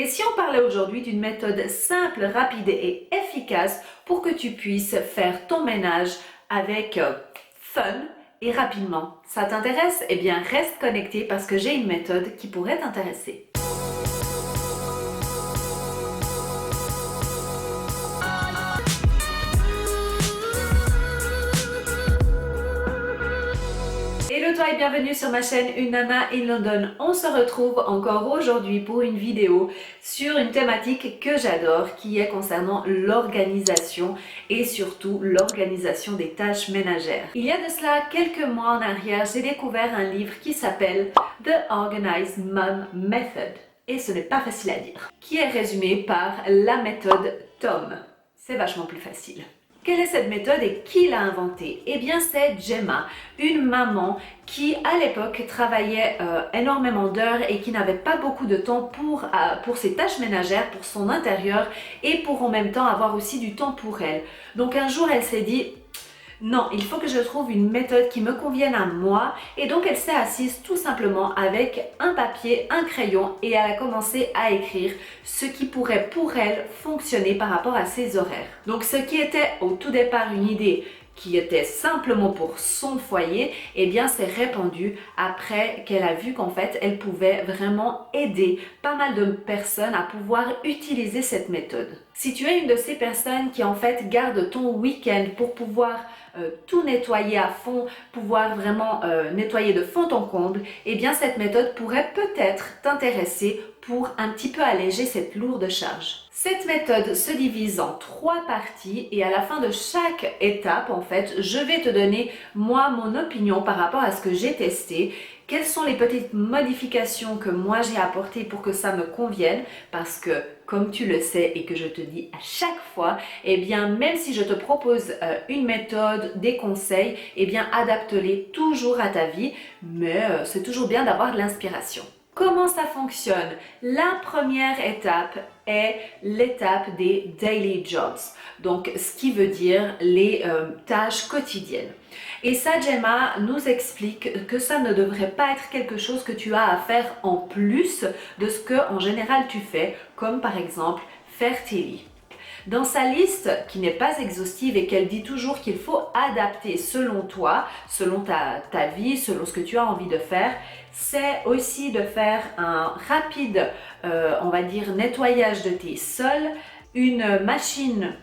Et si on parlait aujourd'hui d'une méthode simple, rapide et efficace pour que tu puisses faire ton ménage avec fun et rapidement. Ça t'intéresse? Eh bien, reste connecté parce que j'ai une méthode qui pourrait t'intéresser. Hello toi et bienvenue sur ma chaîne Une Nana in London. On se retrouve encore aujourd'hui pour une vidéo sur une thématique que j'adore qui est concernant l'organisation et surtout l'organisation des tâches ménagères. Il y a de cela quelques mois en arrière, j'ai découvert un livre qui s'appelle The Organized Mom Method. Et ce n'est pas facile à dire. Qui est résumé par la méthode Tom. C'est vachement plus facile. Quelle est cette méthode et qui l'a inventée? Eh bien, c'est Gemma, une maman qui, à l'époque, travaillait énormément d'heures et qui n'avait pas beaucoup de temps pour ses tâches ménagères, pour son intérieur et pour en même temps avoir aussi du temps pour elle. Donc un jour, elle s'est dit: non, il faut que je trouve une méthode qui me convienne à moi. Et donc elle s'est assise tout simplement avec un papier, un crayon et elle a commencé à écrire ce qui pourrait pour elle fonctionner par rapport à ses horaires. Donc ce qui était au tout départ une idée qui était simplement pour son foyer, eh bien s'est répandu après qu'elle a vu qu'en fait elle pouvait vraiment aider pas mal de personnes à pouvoir utiliser cette méthode. Si tu es une de ces personnes qui en fait garde ton week-end pour pouvoir tout nettoyer à fond, pouvoir vraiment nettoyer de fond en comble, eh bien cette méthode pourrait peut-être t'intéresser pour un petit peu alléger cette lourde charge. Cette méthode se divise en 3 parties et à la fin de chaque étape, en fait, je vais te donner moi mon opinion par rapport à ce que j'ai testé. Quelles sont les petites modifications que moi j'ai apportées pour que ça me convienne? Parce que, comme tu le sais et que je te dis à chaque fois, eh bien, même si je te propose une méthode, des conseils, eh bien, adapte-les toujours à ta vie, mais c'est toujours bien d'avoir de l'inspiration. Comment ça fonctionne? La première étape est l'étape des daily jobs, donc ce qui veut dire les tâches quotidiennes. Et ça, Gemma nous explique que ça ne devrait pas être quelque chose que tu as à faire en plus de ce que en général tu fais, comme par exemple faire tes lits. Dans sa liste, qui n'est pas exhaustive et qu'elle dit toujours qu'il faut adapter selon toi, selon ta vie, selon ce que tu as envie de faire, c'est aussi de faire un rapide, on va dire, nettoyage de tes sols, une machine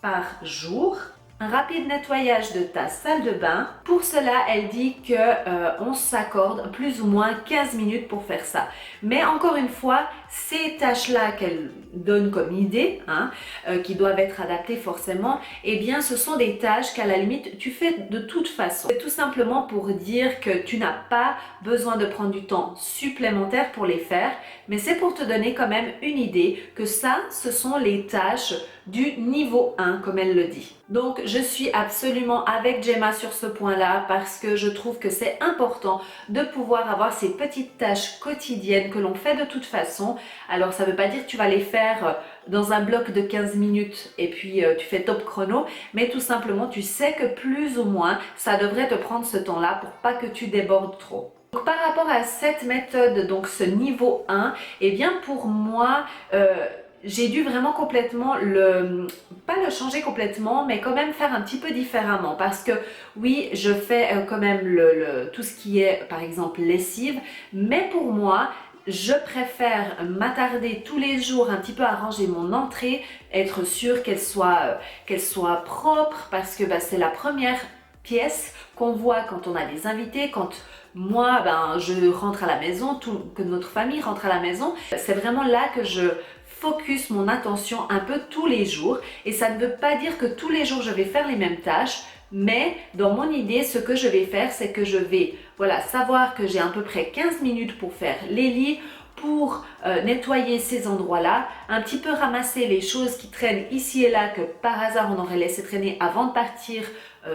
par jour, un rapide nettoyage de ta salle de bain. Pour cela, elle dit qu'on s'accorde plus ou moins 15 minutes pour faire ça. Mais encore une fois, ces tâches-là qu'elle donne comme idée, qui doivent être adaptées forcément, eh bien ce sont des tâches qu'à la limite tu fais de toute façon. C'est tout simplement pour dire que tu n'as pas besoin de prendre du temps supplémentaire pour les faire, mais c'est pour te donner quand même une idée que ça, ce sont les tâches du niveau 1 comme elle le dit. Donc je suis absolument avec Gemma sur ce point-là parce que je trouve que c'est important de pouvoir avoir ces petites tâches quotidiennes que l'on fait de toute façon. Alors ça ne veut pas dire que tu vas les faire dans un bloc de 15 minutes et puis tu fais top chrono, mais tout simplement tu sais que plus ou moins ça devrait te prendre ce temps-là pour pas que tu débordes trop. Donc, par rapport à cette méthode, donc ce niveau 1, eh bien pour moi, j'ai dû vraiment complètement pas le changer complètement, mais quand même faire un petit peu différemment parce que oui, je fais quand même tout ce qui est par exemple lessive, mais pour moi, je préfère m'attarder tous les jours un petit peu à ranger mon entrée, être sûre qu'elle soit propre parce que c'est la première pièce qu'on voit quand on a des invités, quand moi je rentre à la maison, que notre famille rentre à la maison. C'est vraiment là que je focus mon attention un peu tous les jours et ça ne veut pas dire que tous les jours je vais faire les mêmes tâches, mais dans mon idée ce que je vais faire c'est que je vais savoir que j'ai à peu près 15 minutes pour faire les lits, pour nettoyer ces endroits-là, un petit peu ramasser les choses qui traînent ici et là que par hasard on aurait laissé traîner avant de partir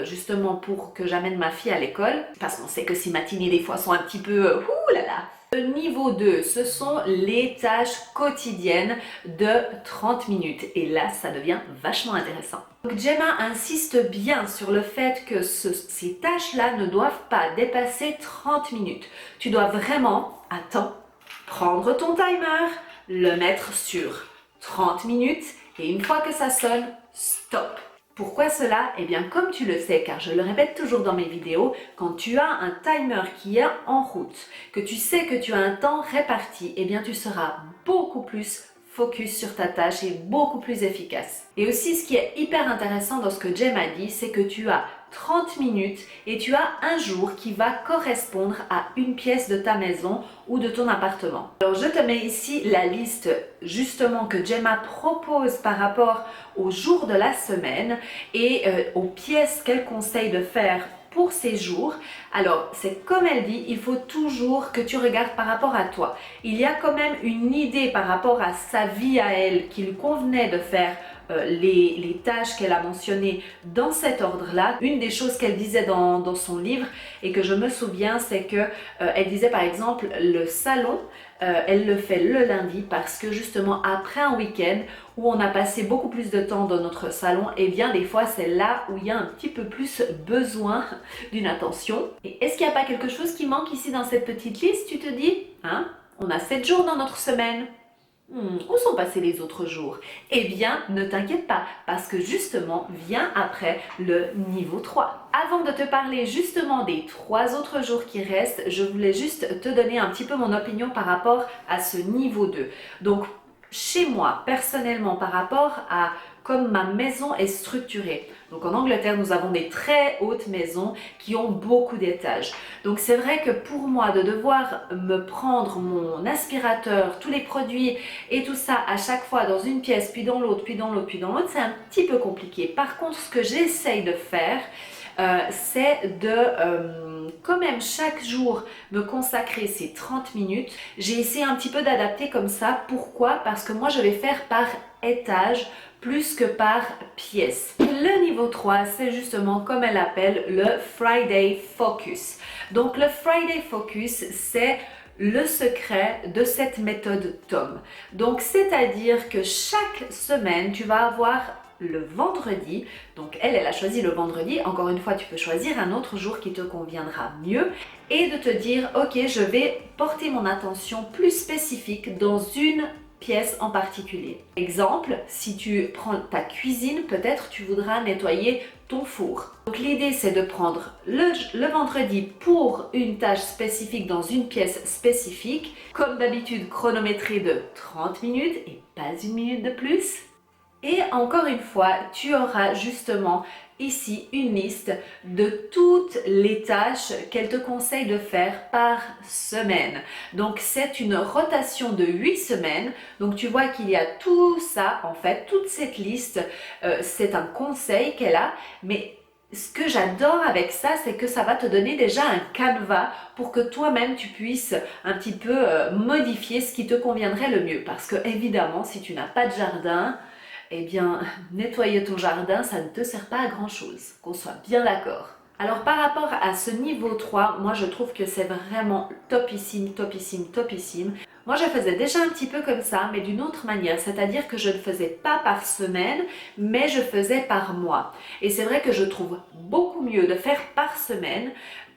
justement pour que j'amène ma fille à l'école parce qu'on sait que ces matinées des fois sont un petit peu ouh là là. Le niveau 2, ce sont les tâches quotidiennes de 30 minutes et là ça devient vachement intéressant. Donc Gemma insiste bien sur le fait que ces tâches-là ne doivent pas dépasser 30 minutes. Tu dois vraiment, attends, prendre ton timer, le mettre sur 30 minutes et une fois que ça sonne, stop. Pourquoi cela? Eh bien, comme tu le sais, car je le répète toujours dans mes vidéos, quand tu as un timer qui est en route, que tu sais que tu as un temps réparti, eh bien, tu seras beaucoup plus focus sur ta tâche et beaucoup plus efficace. Et aussi, ce qui est hyper intéressant dans ce que Jay m'a dit, c'est que tu as 30 minutes et tu as un jour qui va correspondre à une pièce de ta maison ou de ton appartement. Alors je te mets ici la liste justement que Gemma propose par rapport aux jours de la semaine et aux pièces qu'elle conseille de faire pour ces jours. Alors c'est comme elle dit, il faut toujours que tu regardes par rapport à toi. Il y a quand même une idée par rapport à sa vie à elle qu'il convenait de faire les tâches qu'elle a mentionnées dans cet ordre-là. Une des choses qu'elle disait dans son livre et que je me souviens, c'est que elle disait par exemple le salon, elle le fait le lundi parce que justement après un week-end où on a passé beaucoup plus de temps dans notre salon, et bien des fois c'est là où il y a un petit peu plus besoin d'une attention. Et est-ce qu'il n'y a pas quelque chose qui manque ici dans cette petite liste? Tu te dis, hein, on a 7 jours dans notre semaine. Où sont passés les autres jours? Eh bien, ne t'inquiète pas, parce que justement, vient après le niveau 3. Avant de te parler justement des 3 autres jours qui restent, je voulais juste te donner un petit peu mon opinion par rapport à ce niveau 2. Donc, chez moi, personnellement, par rapport à comme ma maison est structurée. Donc en Angleterre, nous avons des très hautes maisons qui ont beaucoup d'étages. Donc c'est vrai que pour moi, de devoir me prendre mon aspirateur, tous les produits et tout ça à chaque fois dans une pièce, puis dans l'autre, puis dans l'autre, puis dans l'autre, c'est un petit peu compliqué. Par contre, ce que j'essaye de faire, c'est de quand même chaque jour me consacrer ces 30 minutes. J'ai essayé un petit peu d'adapter comme ça. Pourquoi? Parce que moi je vais faire par étage plus que par pièce. Le niveau 3, c'est justement comme elle appelle le Friday Focus. Donc le Friday Focus, c'est le secret de cette méthode Tom. Donc c'est-à-dire que chaque semaine, tu vas avoir le vendredi, donc elle a choisi le vendredi, encore une fois tu peux choisir un autre jour qui te conviendra mieux et de te dire ok, je vais porter mon attention plus spécifique dans une pièce en particulier. Exemple, si tu prends ta cuisine, peut-être tu voudras nettoyer ton four. Donc l'idée c'est de prendre le vendredi pour une tâche spécifique dans une pièce spécifique, comme d'habitude chronométrée de 30 minutes et pas une minute de plus. Et encore une fois, tu auras justement ici une liste de toutes les tâches qu'elle te conseille de faire par semaine. Donc c'est une rotation de 8 semaines. Donc tu vois qu'il y a tout ça, en fait, toute cette liste, c'est un conseil qu'elle a, mais ce que j'adore avec ça, c'est que ça va te donner déjà un canevas pour que toi-même tu puisses un petit peu modifier ce qui te conviendrait le mieux. Parce que évidemment, si tu n'as pas de jardin, eh bien, nettoyer ton jardin, ça ne te sert pas à grand chose, qu'on soit bien d'accord. Alors par rapport à ce niveau 3, moi je trouve que c'est vraiment topissime, topissime, topissime. Moi je faisais déjà un petit peu comme ça, mais d'une autre manière, c'est-à-dire que je ne faisais pas par semaine, mais je faisais par mois. Et c'est vrai que je trouve beaucoup mieux de faire par semaine,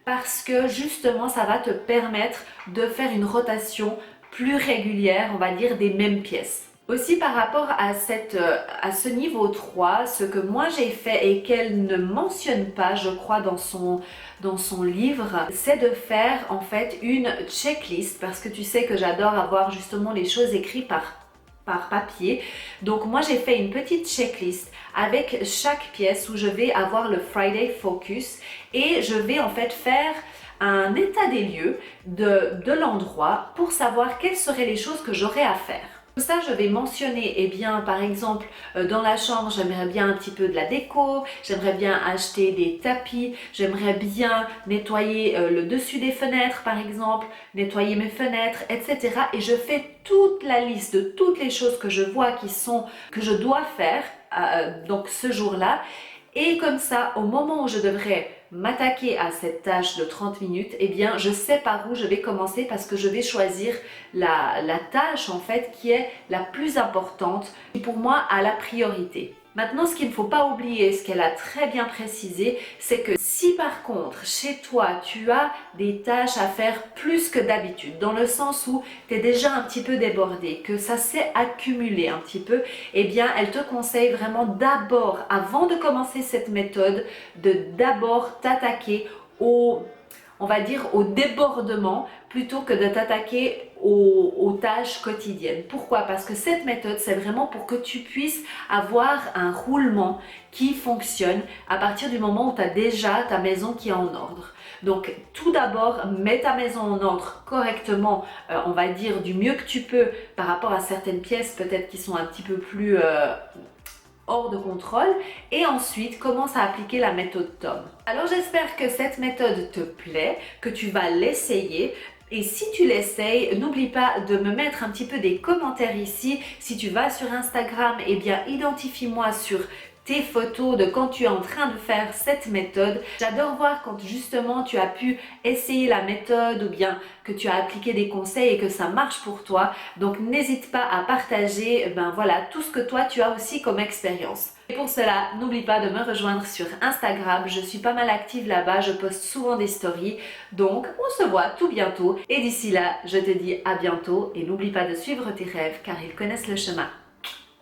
parce que justement ça va te permettre de faire une rotation plus régulière, on va dire, des mêmes pièces. Aussi par rapport à ce niveau 3, ce que moi j'ai fait et qu'elle ne mentionne pas, je crois, dans son livre, c'est de faire en fait une checklist, parce que tu sais que j'adore avoir justement les choses écrites par papier. Donc moi j'ai fait une petite checklist avec chaque pièce où je vais avoir le Friday Focus et je vais en fait faire un état des lieux de l'endroit pour savoir quelles seraient les choses que j'aurais à faire. Tout ça, je vais mentionner, eh bien, par exemple, dans la chambre, j'aimerais bien un petit peu de la déco, j'aimerais bien acheter des tapis, j'aimerais bien nettoyer le dessus des fenêtres, par exemple, nettoyer mes fenêtres, etc. Et je fais toute la liste de toutes les choses que je vois que je dois faire, donc ce jour-là. Et comme ça, au moment où je devrais m'attaquer à cette tâche de 30 minutes, eh bien, je sais par où je vais commencer parce que je vais choisir la tâche en fait qui est la plus importante et pour moi à la priorité. Maintenant, ce qu'il ne faut pas oublier, ce qu'elle a très bien précisé, c'est que si par contre, chez toi, tu as des tâches à faire plus que d'habitude, dans le sens où tu es déjà un petit peu débordé, que ça s'est accumulé un petit peu, eh bien, elle te conseille vraiment d'abord, avant de commencer cette méthode, de d'abord t'attaquer au, on va dire, au débordement plutôt que de t'attaquer aux tâches quotidiennes. Pourquoi? Parce que cette méthode, c'est vraiment pour que tu puisses avoir un roulement qui fonctionne à partir du moment où tu as déjà ta maison qui est en ordre. Donc tout d'abord, mets ta maison en ordre correctement, on va dire du mieux que tu peux par rapport à certaines pièces peut-être qui sont un petit peu plus hors de contrôle, et ensuite commence à appliquer la méthode Tom. Alors j'espère que cette méthode te plaît, que tu vas l'essayer. Et si tu l'essayes, n'oublie pas de me mettre un petit peu des commentaires ici. Si tu vas sur Instagram, eh bien identifie-moi sur tes photos de quand tu es en train de faire cette méthode. J'adore voir quand justement tu as pu essayer la méthode ou bien que tu as appliqué des conseils et que ça marche pour toi. Donc n'hésite pas à partager voilà, tout ce que toi tu as aussi comme expérience. Et pour cela, n'oublie pas de me rejoindre sur Instagram, je suis pas mal active là-bas, je poste souvent des stories, donc on se voit tout bientôt. Et d'ici là, je te dis à bientôt et n'oublie pas de suivre tes rêves car ils connaissent le chemin.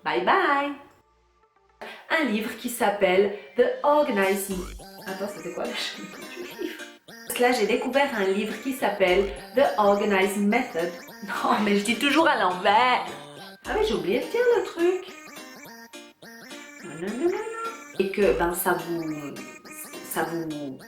Bye bye! Un livre qui s'appelle The Organized... Attends, c'était quoi le livre? Là, j'ai découvert un livre qui s'appelle The Organized Method. Non, mais je dis toujours à l'envers. Ah oui, j'ai oublié de dire le truc. Non, non, non, non. Et que, ça vous...